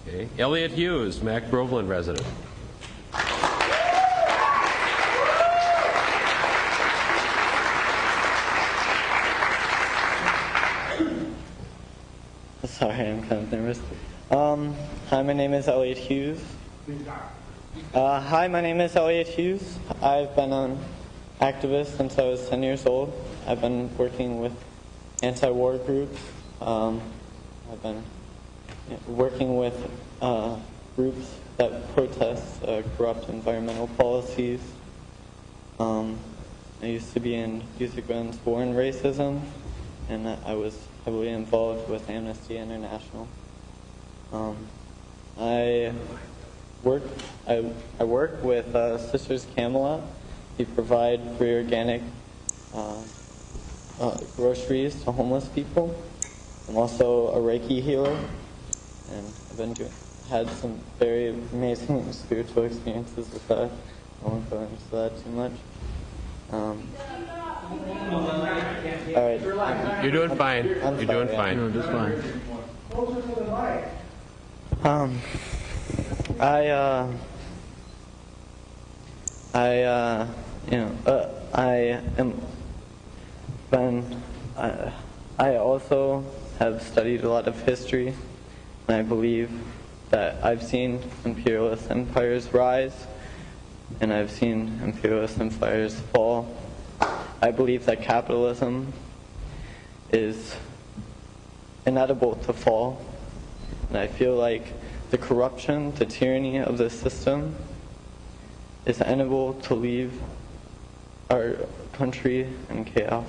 Okay. Elliot Hughes, Mac Groveland resident. Sorry, I'm kind of nervous. Hi, my name is Elliot Hughes. I've been an activist since I was 10 years old. I've been working with anti-war groups. I've been working with groups that protest corrupt environmental policies. I used to be in Youth Against War and Racism, and I was heavily involved with Amnesty International. I work with Sisters Camelot. We provide free organic groceries to homeless people. I'm also a Reiki healer, and I've had some very amazing spiritual experiences with that. I won't go into that too much. All right. You're doing fine. You're doing fine. No, just fine. I also have studied a lot of history, and I believe that I've seen imperialist empires rise, and I've seen imperialist empires fall. I believe that capitalism is inedible to fall, and I feel like the corruption, the tyranny of the system is unable to leave our country in chaos.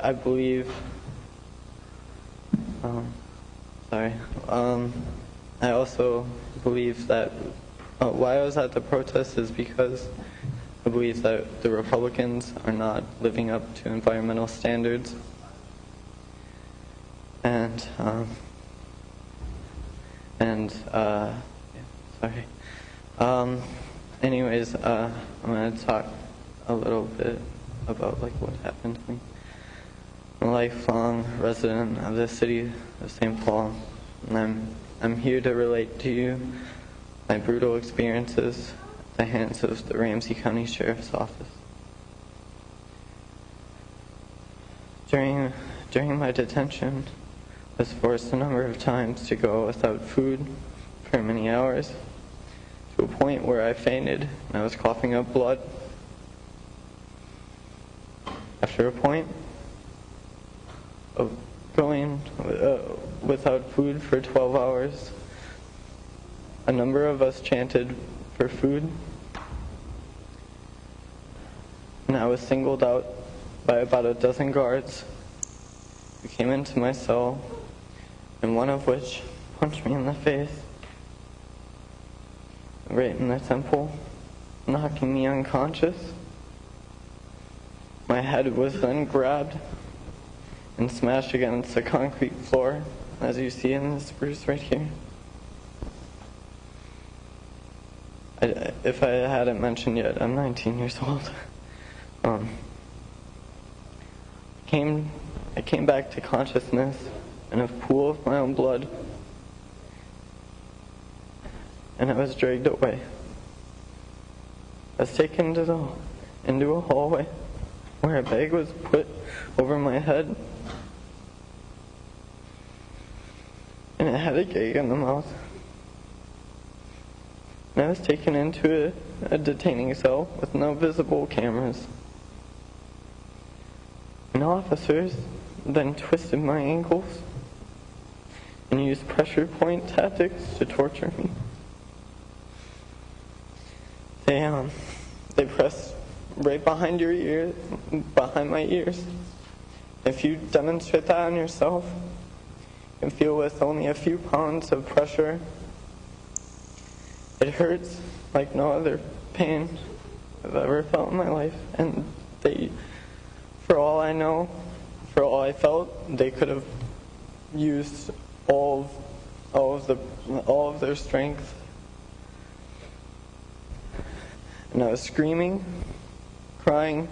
I believe, I also believe that why I was at the protest is because I believe that the Republicans are not living up to environmental standards. Anyways, I'm going to talk a little bit about what happened to me. I'm a lifelong resident of the city of St. Paul, and I'm here to relate to you my brutal experiences at the hands of the Ramsey County Sheriff's Office. During my detention, I was forced a number of times to go without food for many hours, to a point where I fainted and I was coughing up blood. After a point of going without food for 12 hours, a number of us chanted for food, and I was singled out by about a dozen guards who came into my cell, and one of which punched me in the face, right in the temple, knocking me unconscious. My head was then grabbed and smashed against the concrete floor, as you see in this bruise right here. If I hadn't mentioned yet, I'm 19 years old. I came back to consciousness in a pool of my own blood, and I was dragged away. I was taken into a hallway where a bag was put over my head, and it had a gag in the mouth. And I was taken into a detaining cell with no visible cameras. And officers then twisted my ankles and used pressure point tactics to torture me. They pressed right behind your ear, behind my ears. If you demonstrate that on yourself, you can feel with only a few pounds of pressure. It hurts like no other pain I've ever felt in my life. And for all I know, for all I felt, they could have used all of their strength. And I was screaming, crying,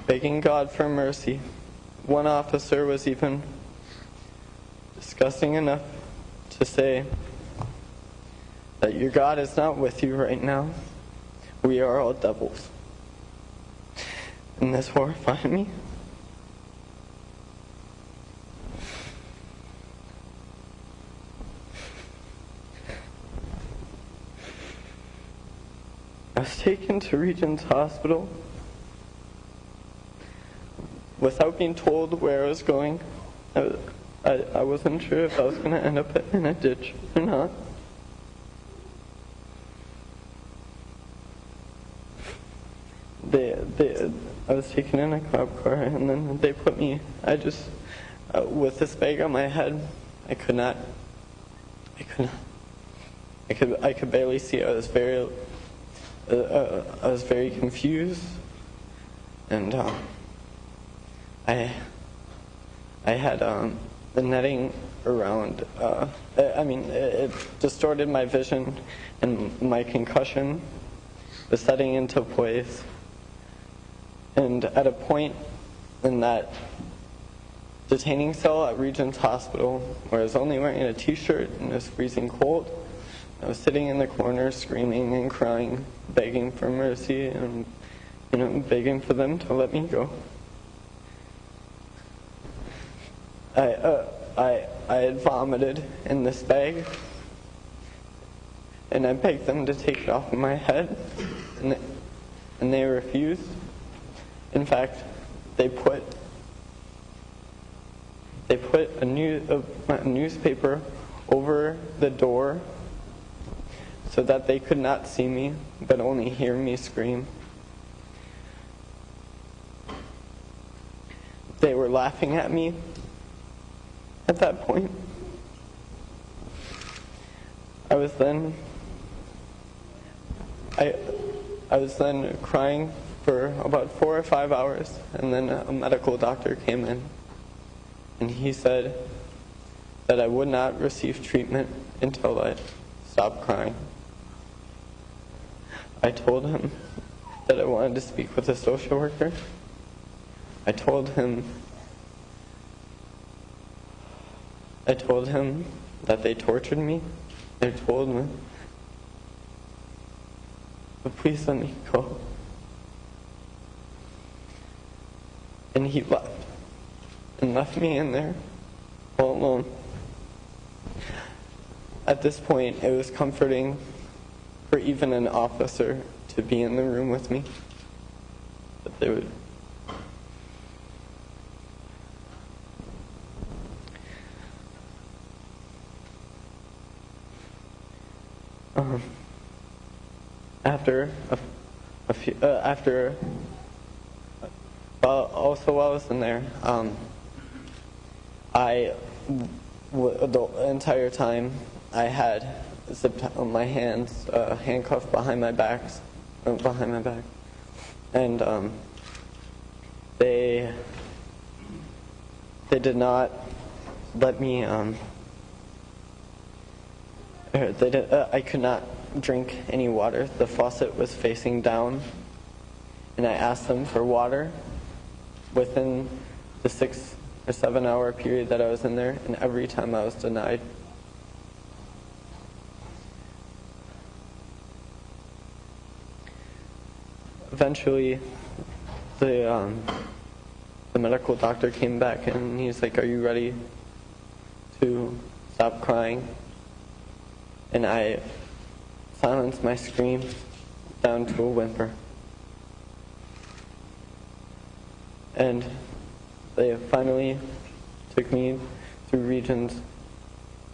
begging God for mercy. one officer was even disgusting enough to say that your God is not with you right now. We are all devils. And this horrified me. I was taken to Regent's Hospital without being told where I was going. I wasn't sure if I was going to end up in a ditch or not. I was taken in a cop car, and then they put me, with this bag on my head, I could barely see. I was very confused, and I had the netting around. It distorted my vision, and my concussion was setting into place. And at a point in that detaining cell at Regent's Hospital, where I was only wearing a t-shirt and it was freezing cold, I was sitting in the corner screaming and crying, begging for mercy and begging for them to let me go. I had vomited in this bag, and I begged them to take it off of my head, and they refused. In fact, they put a newspaper over the door so that they could not see me, but only hear me scream. They were laughing at me at that point. I was then crying for about 4 or 5 hours, and then a medical doctor came in, and he said that I would not receive treatment until I stopped crying. I told him that I wanted to speak with a social worker. I told him that they tortured me. They told me, but please let me go. And he left, and left me in there all alone. At this point, it was comforting for even an officer to be in the room with me. But they would. Also while I was in there, the entire time I had my hands handcuffed behind my back, and they did not let me. I could not drink any water. The faucet was facing down, and I asked them for water within the 6 or 7 hour period that I was in there, and every time I was denied. Eventually, the medical doctor came back, and he's like, "Are you ready to stop crying?" And I silenced my scream down to a whimper. And they finally took me through Regent's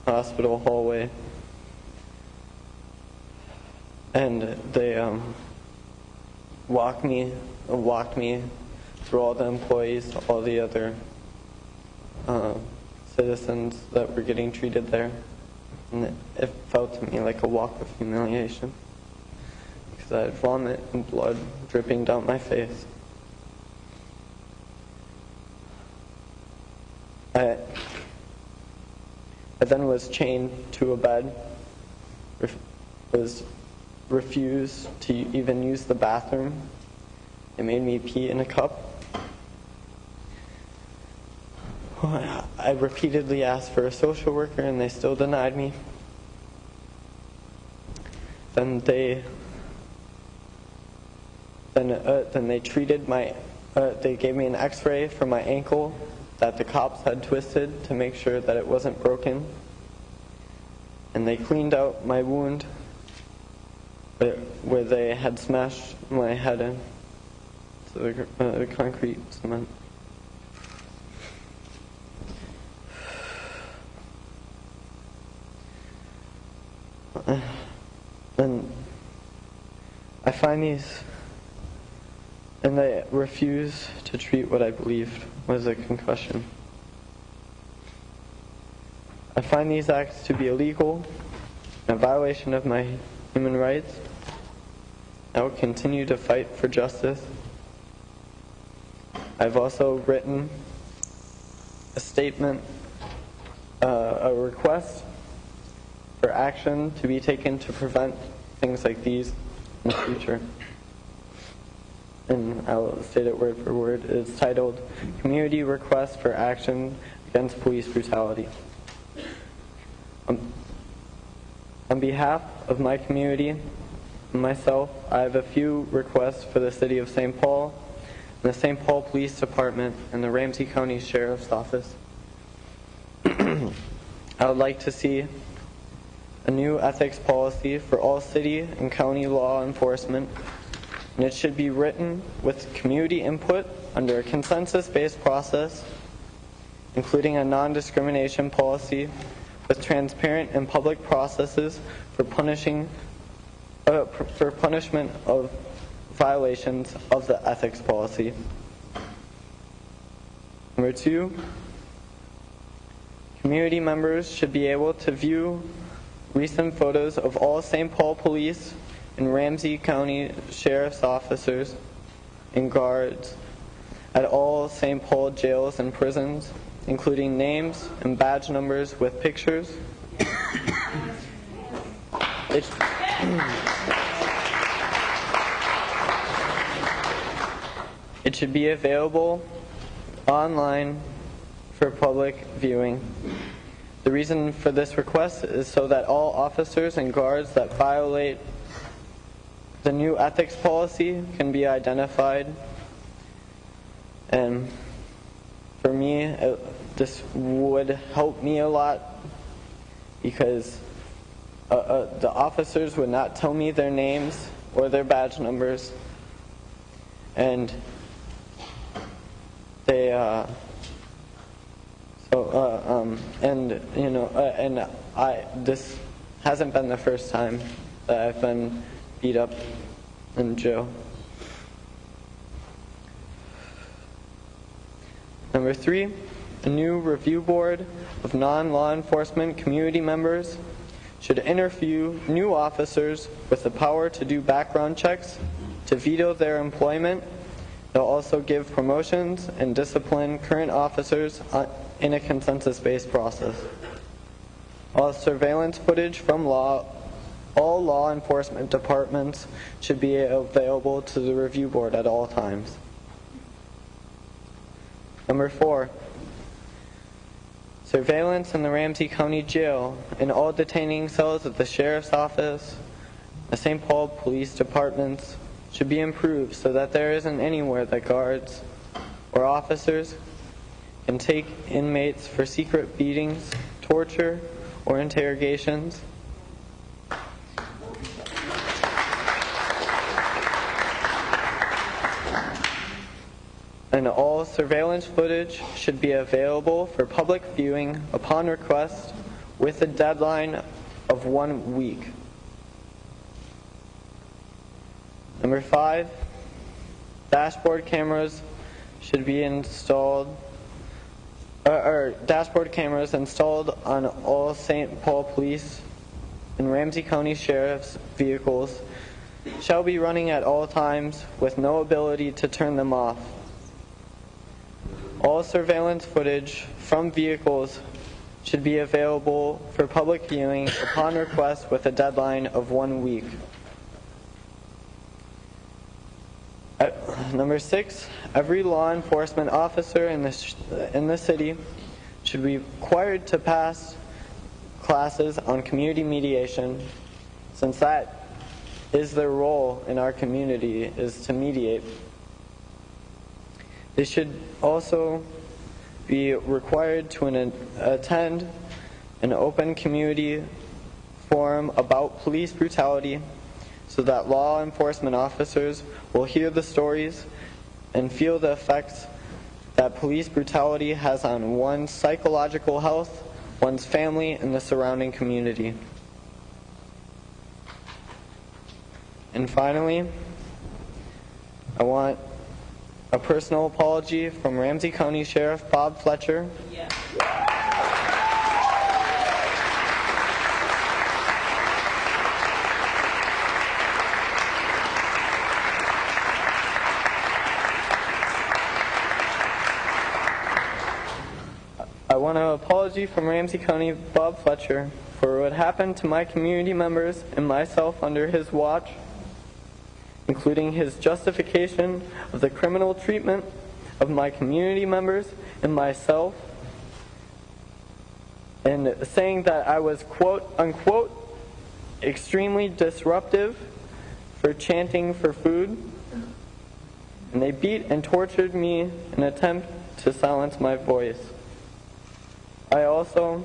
Hospital hallway, and they walked me through all the employees, all the other citizens that were getting treated there. And it felt to me like a walk of humiliation, because I had vomit and blood dripping down my face. I then was chained to a bed, was refused to even use the bathroom. They made me pee in a cup. I repeatedly asked for a social worker and they still denied me. Then they treated my, they gave me an x-ray for my ankle that the cops had twisted to make sure that it wasn't broken. And they cleaned out my wound where they had smashed my head into the concrete cement. And I find these, and they refuse to treat what I believed was a concussion. I find these acts to be illegal, a violation of my human rights. I will continue to fight for justice. I've also written a statement, a request for action to be taken to prevent things like these in the future. And I'll state it word for word. It's titled, Community Request for Action Against Police Brutality. On behalf of my community and myself, I have a few requests for the City of St. Paul, and the St. Paul Police Department, and the Ramsey County Sheriff's Office. I would like to see a new ethics policy for all city and county law enforcement, and it should be written with community input under a consensus-based process, including a non-discrimination policy with transparent and public processes for punishment of violations of the ethics policy. Number 2, community members should be able to view recent photos of all St. Paul police and Ramsey County Sheriff's officers and guards at all St. Paul jails and prisons, including names and badge numbers with pictures. It should be available online for public viewing. The reason for this request is so that all officers and guards that violate the new ethics policy can be identified. And for me, this would help me a lot because the officers would not tell me their names or their badge numbers, and they this hasn't been the first time that I've been beat up in jail. Number 3, a new review board of non-law enforcement community members should interview new officers with the power to do background checks, to veto their employment. They'll also give promotions and discipline current officers in a consensus-based process. All surveillance footage from all law enforcement departments should be available to the review board at all times. Number 4, surveillance in the Ramsey County Jail in all detaining cells at the Sheriff's Office, the St. Paul Police Departments should be improved so that there isn't anywhere that guards or officers can take inmates for secret beatings, torture, or interrogations. And all surveillance footage should be available for public viewing upon request with a deadline of 1 week. Number 5, dashboard cameras should be installed, dashboard cameras installed on all St. Paul Police and Ramsey County Sheriff's vehicles shall be running at all times with no ability to turn them off. All surveillance footage from vehicles should be available for public viewing upon request with a deadline of 1 week. Number 6, every law enforcement officer in the city should be required to pass classes on community mediation, since that is their role in our community, is to mediate. They should also be required to attend an open community forum about police brutality, so that law enforcement officers will hear the stories and feel the effects that police brutality has on one's psychological health, one's family, and the surrounding community. And finally, I want a personal apology from Ramsey County Sheriff Bob Fletcher. Yeah. I want an apology from Ramsey County Bob Fletcher for what happened to my community members and myself under his watch, including his justification of the criminal treatment of my community members and myself, and saying that I was, quote unquote, extremely disruptive for chanting for food, and they beat and tortured me in an attempt to silence my voice. I also,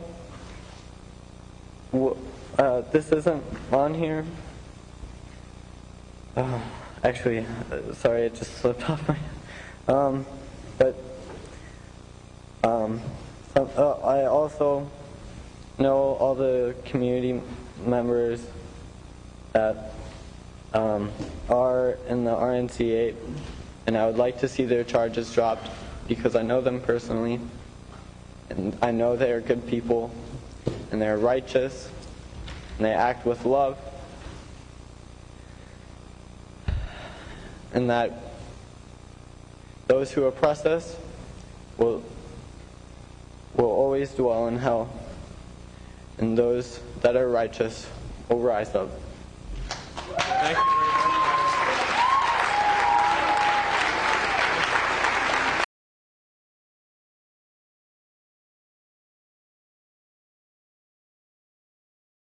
this isn't on here. Actually, sorry, it just slipped off my. I also know all the community members that are in the RNC 8, and I would like to see their charges dropped because I know them personally, and I know they are good people, and they're righteous, and they act with love. And that those who oppress us will always dwell in hell, and those that are righteous will rise up. Thank you.